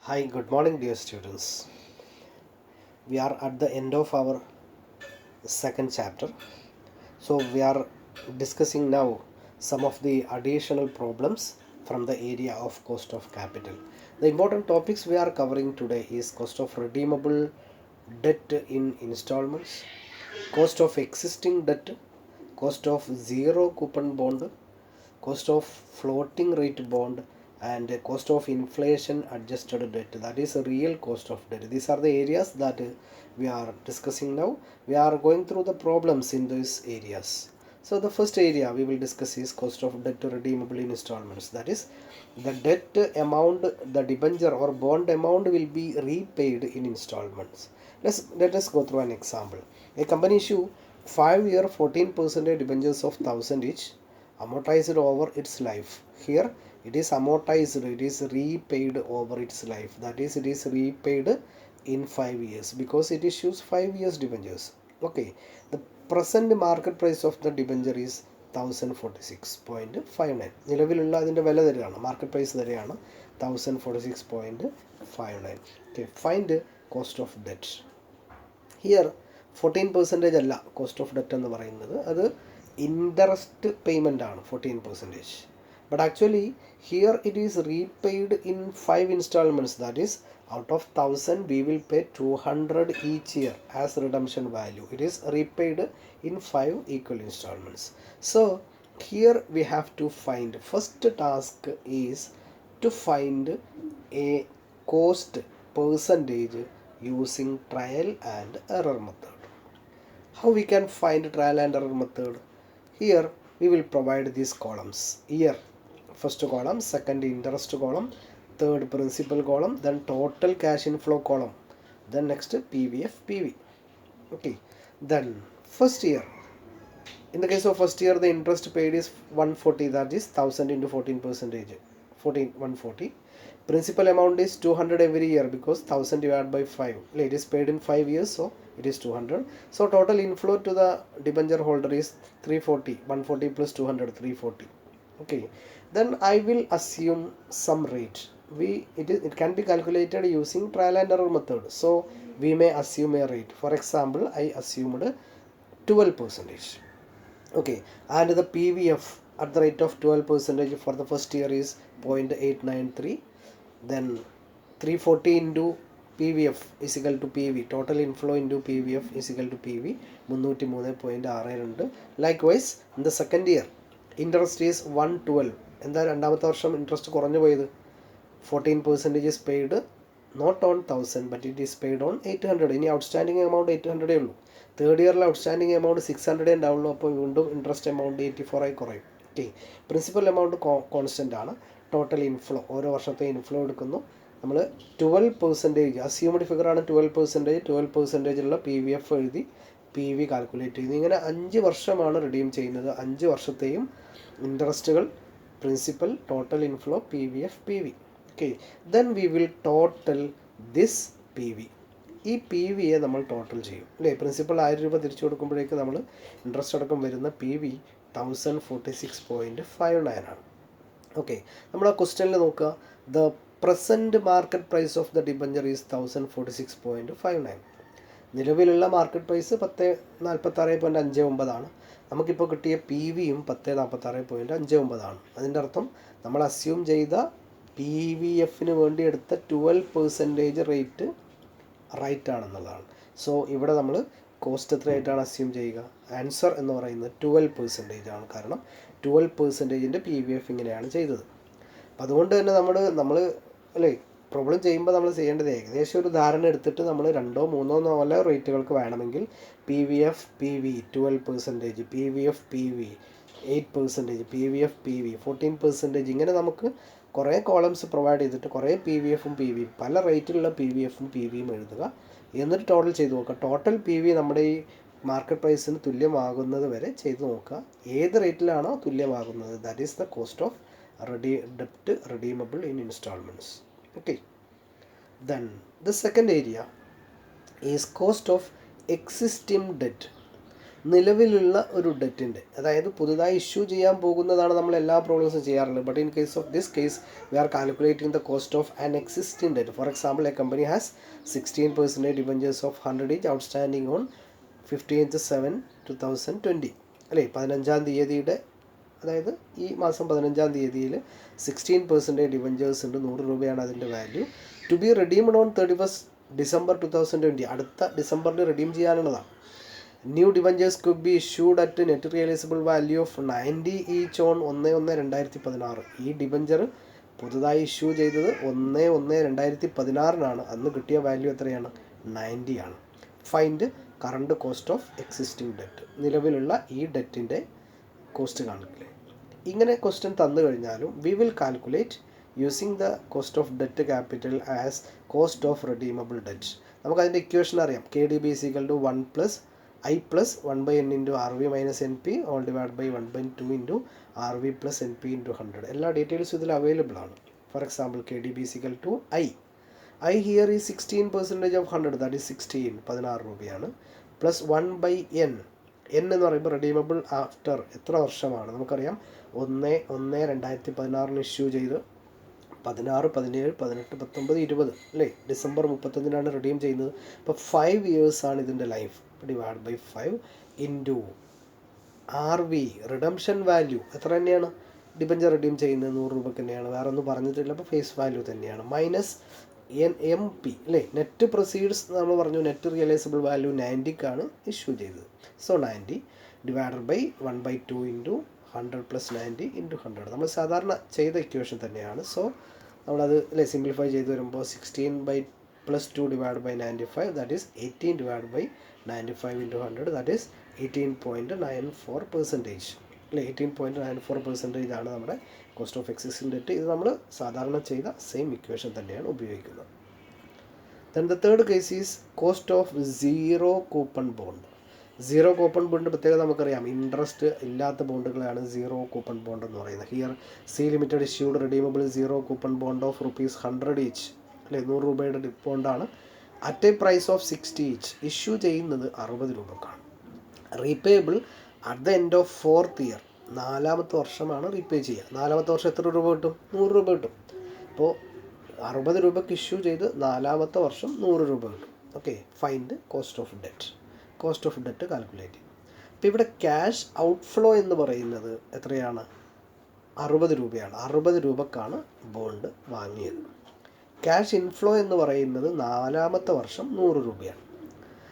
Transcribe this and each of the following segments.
Hi, good morning, dear students. We are at the end of our second chapter. So, we are discussing now some of the additional problems from the area of cost of capital. The important topics we are covering today is cost of redeemable debt in installments, cost of existing debt, cost of zero coupon bond, cost of floating rate bond, and cost of inflation adjusted debt, that is a real cost of debt. These are the areas that we are discussing now. We are going through the problems in these areas. So the first area we will discuss is cost of debt redeemable in installments, that is the debt amount, the debenture or bond amount will be repaid in installments. Let us go through an example. A company issue 5-year 14% debentures of 1000 each, amortized over its life. Here it is amortized, it is repaid over its life, that is it is repaid in 5 years because it issues 5 years debentures. Okay, the present market price of the debenture is 1046.59. നിലവിലുള്ള അതിൻ്റെ വില തരികയാണ്, market price തരികയാണ് 1046.59. Okay, find cost of debt. Here 14% അല്ല cost of debt എന്ന് പറയുന്നത്, അത് interest payment ആണ് 14%. But actually here it is repaid in 5 instalments, that is out of 1000 we will pay 200 each year as redemption value. It is repaid in 5 equal installments. So here we have to find, first task is to find a cost percentage using trial and error method. How we can find trial and error method? Here we will provide these columns. Year, first column, second interest column, third principal column, then total cash inflow column, then next PVF PV. Okay, then first year, in the case of first year the interest paid is 140, that is 1000 into 14%, 140. Principal amount is 200 every year because 1000 divided by 5, it is paid in 5 years, so it is 200. So total inflow to the debenture holder is 340, 140 plus 200, 340. Okay, then I will assume some rate. It can be calculated using trial and error method, so we may assume a rate. For example, I assumed 12%. Okay, and the PVF at the rate of 12% for the first year is 0.893. Then 340 into PVF is equal to PV, total inflow into PVF is equal to PV 303.62. Likewise in the second year interest is 112. എന്താ രണ്ടാമത്തെ വർഷം interest കുറഞ്ഞു പോയത്? 14% is paid not on 1000 but it is paid on 800. ഇനി outstanding amount 800 ഉള്ളൂ. Third ഇയറിൽ outstanding amount 600 ഉണ്ടാവുള്ളൂ, അപ്പോൾ വീണ്ടും ഇൻട്രസ്റ്റ് എമൗണ്ട് 84 ആയി കുറയും. ഓക്കെ, പ്രിൻസിപ്പൽ എമൗണ്ട് കോൺസ്റ്റൻ്റ് ആണ്. ടോട്ടൽ ഇൻഫ്ലോ, ഓരോ വർഷത്തെ ഇൻഫ്ലോ എടുക്കുന്നു. നമ്മൾ 12% അസ്യൂംഡ് ഫിഗറാണ് 12%. 12% PVF എഴുതി PV കാൽക്കുലേറ്റ് ചെയ്തു. ഇങ്ങനെ 5 വർഷമാണ് റിഡീം ചെയ്യുന്നത്. 5 വർഷത്തെയും ഇൻട്രസ്റ്റുകൾ, principal, total inflow, PVF PV. Okay, then we will total this PV. ഈ PVയെ നമ്മൾ ടോട്ടൽ ചെയ്യും അല്ലേ. പ്രിൻസിപ്പൽ 1000 രൂപ തിരിച്ചു കൊടുക്കുമ്പോഴേക്ക് നമ്മൾ ഇൻട്രസ്റ്റ് അടക്കം വരുന്ന PV 1046.59 ആണ്. ഓക്കെ, നമ്മൾ ആ ക്വസ്റ്റ്യനിൽ നോക്കുക. The present market price of the debenture is 1046.59. നിലവിലുള്ള മാർക്കറ്റ് പ്രൈസ് 1046.59 ആണ്. നമുക്കിപ്പോൾ കിട്ടിയ PVയും 1046.59 ആണ്. അതിൻ്റെ അർത്ഥം നമ്മൾ അസ്യൂം ചെയ്ത PVFന് വേണ്ടി എടുത്ത 12% റേറ്റ് റൈറ്റ് ആണെന്നുള്ളതാണ്. സോ ഇവിടെ നമ്മൾ കോസ്റ്റ് എത്രയായിട്ടാണ് അസ്യൂം ചെയ്യുക? ആൻസർ എന്ന് പറയുന്നത് 12% ആണ്. കാരണം 12%ൻ്റെ PVF ഇങ്ങനെയാണ് ചെയ്തത്. അപ്പം അതുകൊണ്ട് തന്നെ നമ്മൾ അല്ലേ പ്രോബ്ലം ചെയ്യുമ്പോൾ നമ്മൾ ചെയ്യേണ്ടത് ഏകദേശം ഒരു ധാരണ എടുത്തിട്ട് നമ്മൾ 2, 3, 4 റേറ്റുകൾക്ക് വേണമെങ്കിൽ PVF PV 12%, PVF PV 8%, PVF PV 14%, ഇങ്ങനെ നമുക്ക് കുറേ കോളംസ് പ്രൊവൈഡ് ചെയ്തിട്ട് കുറേ PVFും PV പല റേറ്റിലുള്ള PVFും PVയും എഴുതുക. എന്നിട്ട് ടോട്ടൽ ചെയ്ത് നോക്കുക. ടോട്ടൽ PV നമ്മുടെ ഈ മാർക്കറ്റ് പ്രൈസിന് തുല്യമാകുന്നത് വരെ ചെയ്ത് നോക്കുക. ഏത് റേറ്റിലാണോ തുല്യമാകുന്നത്, that is the cost of debt redeemable in installments. Okay, then the second area is cost of existing debt. നിലവിലുള്ള ഒരു ഡെറ്റിൻ്റെ, അതായത് പുതുതായി ഇഷ്യൂ ചെയ്യാൻ പോകുന്നതാണ് നമ്മൾ എല്ലാ പ്രോബ്ലംസും ചെയ്യാറുള്ളത്. But in case of this case we are calculating the cost of an existing debt. For example, a company has 16% debentures of 100 each outstanding on 15/7/2020 അല്ലേ, 15-ാം തീയതിയുടെ, അതായത് ഈ മാസം 15-ാം തീയതിയിൽ 16% ഡിബഞ്ചേഴ്സ് ഉണ്ട്, 100 രൂപയാണ് അതിൻ്റെ value. To be redeemed on 31st December 2020, അടുത്ത ഡിസംബറിൽ റെഡീം ചെയ്യാനുള്ളതാണ്. New debentures could be issued at net realisable value of 90 each on 1/1/2016. ഈ ഡിബഞ്ചർ പുതുതായി ഇഷ്യൂ ചെയ്തത് 1/1/2016 അന്ന് കിട്ടിയ വാല്യൂ എത്രയാണ്? 90 ആണ്. Find current cost of existing debt. നിലവിലുള്ള ഈ ഡെറ്റിൻ്റെ കോസ്റ്റ് കാണിക്കില്ലേ. ഇങ്ങനെ ക്വസ്റ്റ്യൻ തന്നു കഴിഞ്ഞാലും we will calculate using the cost of debt capital as cost of redeemable debt. നമുക്കതിൻ്റെ ഇക്വേഷൻ അറിയാം. KDB = 1 + I + 1/n × RV - NP all divided by 1/2 × RV + NP × 100. എല്ലാ ഡീറ്റെയിൽസും ഇതിൽ അവൈലബിൾ ആണ്. For example, KDB = I here ഈ 16% of 100, that is 16, 16 രൂപയാണ്, plus 1/n. n എന്ന് പറയുമ്പോൾ റെഡീമബിൾ ആഫ്റ്റർ എത്ര വർഷമാണ് നമുക്കറിയാം. 1/1/2016 ഇഷ്യൂ ചെയ്ത് 16, 17, 18, 19, 20 അല്ലേ, ഡിസംബർ 31 റിഡീം ചെയ്യുന്നത്. അപ്പോൾ 5 ഇയേഴ്സാണ് ഇതിൻ്റെ life. Divide by 5 into RV redemption value എത്ര തന്നെയാണ്? ഡിബഞ്ചർ റിഡീം ചെയ്യുന്നത് 100 രൂപയ്ക്ക് തന്നെയാണ്, വേറെ ഒന്നും പറഞ്ഞിട്ടില്ല. അപ്പോൾ ഫേസ് വാല്യൂ തന്നെയാണ്. മൈനസ് NMP അല്ലേ, നെറ്റ് പ്രൊസീഡ്സ് നമ്മൾ പറഞ്ഞു. നെറ്റ് റിയലൈസബിൾ വാല്യൂ 90ക്കാണ് ഇഷ്യൂ ചെയ്തത്. So 90 divided by 1/2 into 100 + 90 × 100. നമ്മൾ സാധാരണ ചെയ്ത ഇക്വേഷൻ തന്നെയാണ്. സോ നമ്മളത് അല്ലേ സിംപ്ലിഫൈ ചെയ്ത് വരുമ്പോൾ 16 + 2 divide by 95, that is 18 divide by 95 × 100, that is 18.94% അല്ലേ. 18.94% ആണ് നമ്മുടെ കോസ്റ്റ് ഓഫ് എക്സിസ്റ്റിംഗ് ഡെറ്റ്. ഇത് നമ്മൾ സാധാരണ ചെയ്ത സെയിം ഇക്വേഷൻ തന്നെയാണ് ഉപയോഗിക്കുന്നത്. Then the third case is cost of zero coupon bond. Zero coupon bond പ്രത്യേകം നമുക്കറിയാം. ഇൻട്രസ്റ്റ് ഇല്ലാത്ത ബോണ്ടുകളാണ് സീറോ കൂപ്പൺ ബോണ്ട് എന്ന് പറയുന്നത്. Here C limited issued redeemable zero coupon bond of ₹100 each അല്ലേ, 100 രൂപയുടെ ബോണ്ടാണ്. At a price of 60 each. Issue ചെയ്യുന്നത് 60 രൂപക്കാണ്. Repayable at the end of 4th year, 4ാമത്തെ വർഷമാണ് റീപേ ചെയ്യുക. 4ാമത്തെ വർഷം എത്ര രൂപ കിട്ടും? 100 രൂപ കിട്ടും. അപ്പോൾ 60 രൂപയ്ക്ക് ഇഷ്യൂ ചെയ്ത് 4ാമത്തെ വർഷം 100 രൂപ കിട്ടും. Okay, find cost of debt. Cost of debt calculate ചെയ്യും. അപ്പോൾ ഇവിടെ ക്യാഷ് ഔട്ട്ഫ്ലോ എന്ന് പറയുന്നത് എത്രയാണ്? 60 രൂപയാണ്. 60 രൂപക്കാണ് ബോണ്ട് വാങ്ങിയത്. ക്യാഷ് ഇൻഫ്ലോ എന്ന് പറയുന്നത് 4ാമത്തെ വർഷം 100 രൂപയാണ്.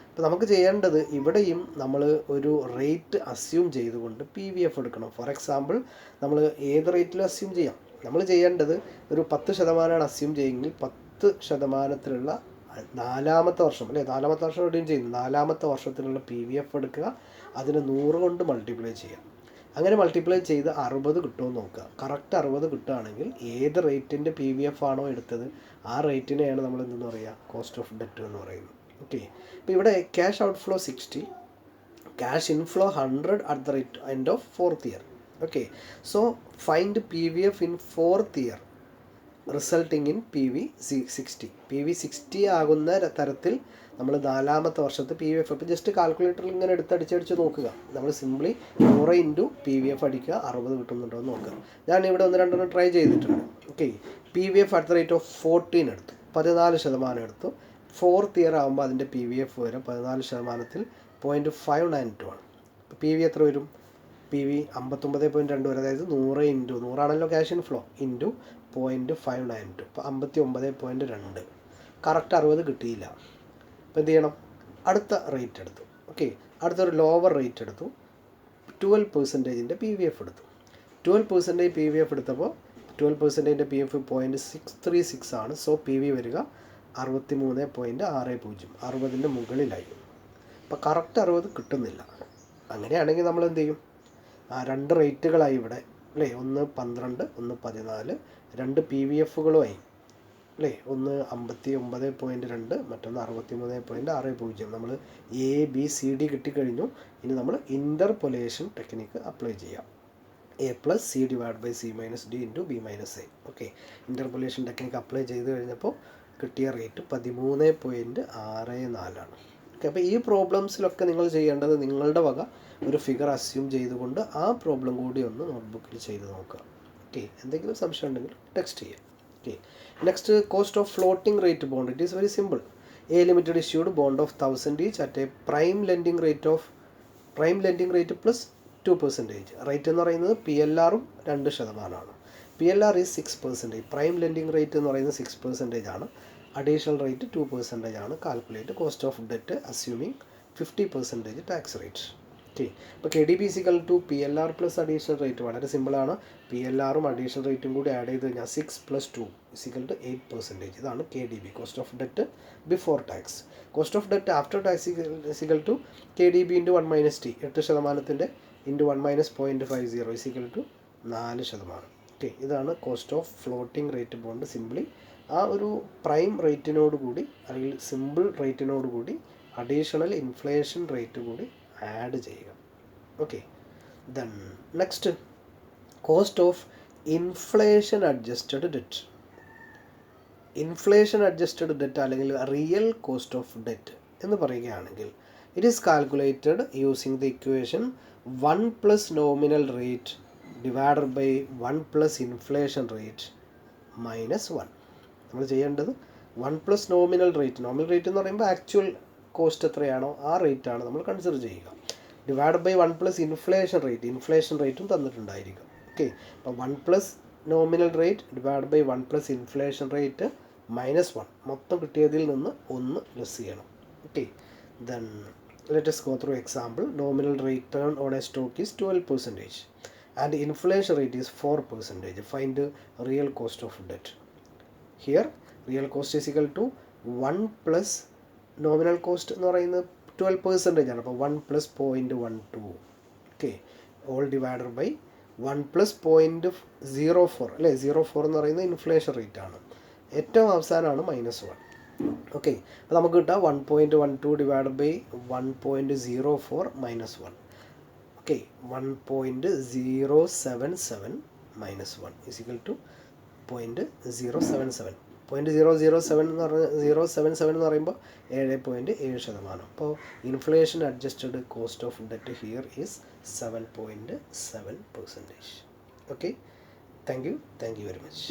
അപ്പോൾ നമുക്ക് ചെയ്യേണ്ടത് ഇവിടെയും നമ്മൾ ഒരു റേറ്റ് അസ്യൂം ചെയ്തുകൊണ്ട് PVF എടുക്കണം. ഫോർ എക്സാമ്പിൾ, നമ്മൾ ഏത് റേറ്റിലും അസ്യൂം ചെയ്യാം. നമ്മൾ ചെയ്യേണ്ടത് ഒരു 10% അസ്യൂം ചെയ്യുമെങ്കിൽ 10%-ത്തിലുള്ള 4ാമത്തെ വർഷം അല്ലേ, 4ാമത്തെ വർഷം റിഡീം ചെയ്യുന്നു, 4ാമത്തെ വർഷത്തിലുള്ള PVF എടുക്കുക, അതിന് 100 കൊണ്ട് മൾട്ടിപ്ലൈ ചെയ്യാം. അങ്ങനെ മൾട്ടിപ്ലൈ ചെയ്ത് 60 കിട്ടുമെന്ന് നോക്കുക. കറക്റ്റ് 60 കിട്ടുകയാണെങ്കിൽ ഏത് റേറ്റിൻ്റെ PVF ആണോ എടുത്തത് ആ റേറ്റിനെയാണ് നമ്മൾ എന്തെന്ന് പറയുക? കോസ്റ്റ് ഓഫ് ഡെറ്റ് എന്ന് പറയുന്നത്. ഓക്കെ, അപ്പോൾ ഇവിടെ cash outflow 60, cash inflow 100 at the end of 4th year. Okay, so find PVF in 4th year resulting in PV 60. PV 60 ആകുന്ന തരത്തിൽ നമ്മൾ 4ാമത്തെ വർഷത്തെ PVF. ഇപ്പോൾ ജസ്റ്റ് കാൽക്കുലേറ്ററിൽ ഇങ്ങനെ അടിച്ചടിച്ച് നോക്കുക. നമ്മൾ സിംപ്ലി 100 ഇൻറ്റു PVF അടിക്കുക, 60 കിട്ടുന്നുണ്ടോ എന്ന് നോക്കുക. ഞാൻ ഇവിടെ 1-2 ട്രൈ ചെയ്തിട്ടുണ്ട്. Okay, PVF at the rate of 14 എടുത്തു, 14% എടുത്തു. 4th year ആകുമ്പോൾ അതിൻ്റെ PVF വരും 14%-ൽ 0.592 ആണ്. അപ്പോൾ PV എത്ര വരും? PV 59.2 വരും. അതായത് 100 ഇൻറ്റു 100 ആണല്ലോ ക്യാഷ് ഇൻഫ്ലോ, ഇൻറ്റു 0.592, അപ്പോൾ 59.2. കറക്റ്റ് 60 കിട്ടിയില്ല. അപ്പോൾ എന്ത് ചെയ്യണം? അടുത്ത റേറ്റ് എടുത്തു. ഓക്കെ, അടുത്തൊരു ലോവർ റേറ്റ് എടുത്തു, 12% PVF എടുത്തു. 12% PVF എടുത്തപ്പോൾ 12% PVF 0.636 ആണ്. സോ PV വരിക 63.60, 60ൻ്റെ മുകളിലായി. അപ്പോൾ കറക്റ്റ് 60 കിട്ടുന്നില്ല. അങ്ങനെയാണെങ്കിൽ നമ്മൾ എന്ത് ചെയ്യും? 2 റേറ്റുകളായി ഇവിടെ അല്ലേ, ഒന്ന് 12, ഒന്ന് 14, 2 PVFകളുമായി അല്ലേ, ഒന്ന് 59.2, മറ്റൊന്ന് 63.60. നമ്മൾ ABCD കിട്ടിക്കഴിഞ്ഞു. ഇനി നമ്മൾ ഇൻ്റർപൊലേഷൻ ടെക്നിക്ക് അപ്ലൈ ചെയ്യാം. A + C / C - D × B - A. Okay, interpolation technique apply ചെയ്ത് കഴിഞ്ഞപ്പോൾ കിട്ടിയ റേറ്റ് 13.64 ആണ്. ഓക്കെ, അപ്പോൾ ഈ പ്രോബ്ലംസിലൊക്കെ നിങ്ങൾ ചെയ്യേണ്ടത് നിങ്ങളുടെ വക ഒരു ഫിഗർ അസ്യൂം ചെയ്തുകൊണ്ട് ആ പ്രോബ്ലം കൂടി ഒന്ന് നോട്ട്ബുക്കിൽ ചെയ്ത് നോക്കുക. ഓക്കെ, എന്തെങ്കിലും സംശയം ഉണ്ടെങ്കിൽ ടെക്സ്റ്റ് ചെയ്യാം. Okay, next cost of floating rate bond. It is very simple. A limited issued bond of 1000 each at a prime lending rate plus 2%. Rate എന്ന് പറയുന്നത് PLR-ഉം 2%. PLR is 6%. Prime lending rate എന്ന് പറയുന്നത് 6% ആണ്. അഡീഷണൽ റേറ്റ് 2% ആണ്. Calculate cost of debt assuming 50% tax rate. Okay, ഇപ്പോൾ KDB is equal to PLR plus additional rate. വളരെ സിമ്പിളാണ്. PLR-ഉം അഡീഷണൽ റേറ്റും കൂടി ആഡ് ചെയ്ത് കഴിഞ്ഞാൽ 6 + 2 = 8%. ഇതാണ് KDB, cost of debt before tax. Cost of debt after tax is equal to KDB × 1 - T. 8% × 1 - 0.50 = 4%. Okay, ഇതാണ് cost of floating rate bond. Simply ആ ഒരു പ്രൈം റേറ്റിനോട് കൂടി അല്ലെങ്കിൽ സിമ്പിൾ റേറ്റിനോട് കൂടി അഡീഷണൽ ഇൻഫ്ലേഷൻ റേറ്റ് കൂടി ആഡ് ചെയ്യുക. Okay, then next cost of inflation adjusted debt. Inflation adjusted debt അല്ലെങ്കിൽ റിയൽ കോസ്റ്റ് ഓഫ് ഡെറ്റ് എന്ന് പറയുകയാണെങ്കിൽ it is calculated using the equation 1 + nominal rate divided by 1 + inflation rate -1. നമ്മൾ ചെയ്യേണ്ടത് 1 + nominal rate. Nominal rate എന്ന് പറയുമ്പോൾ actual cost എത്രയാണോ ആ റേറ്റാണ് നമ്മൾ കൺസിഡർ ചെയ്യുക. Divide by 1 + inflation rate. Inflation റേറ്റും തന്നിട്ടുണ്ടായിരിക്കും. ഓക്കെ, അപ്പോൾ 1 + nominal rate divide by 1 + inflation rate -1. മൊത്തം കിട്ടിയതിൽ നിന്ന് 1 ലെസ് ചെയ്യണം. Okay, then let us go through example. Nominal return on a stock is 12% and inflation rate is 4%. Find the real cost of debt. Here real cost is equal to 1 + nominal cost എന്ന് പറയുന്നത് 12% ആണ്. അപ്പോൾ 1 + 0.12. Okay, all divided by 1 + 0.04 അല്ലേ. 0.4 എന്ന് പറയുന്നത് inflation rate ആണ്. ഏറ്റവും അവസാനമാണ് -1. ഓക്കെ, അപ്പോൾ നമുക്ക് കിട്ടാം 1.12 ഡിവൈഡഡ് ബൈ 1.04 -1. ഓക്കെ, 1.077 -1 = 0.077. 0.007 എന്ന് പറഞ്ഞാൽ 0.77 എന്ന് പറയുമ്പോൾ 7.7%. അപ്പോൾ inflation adjusted cost of debt here is 7.7%. Okay, thank you very much.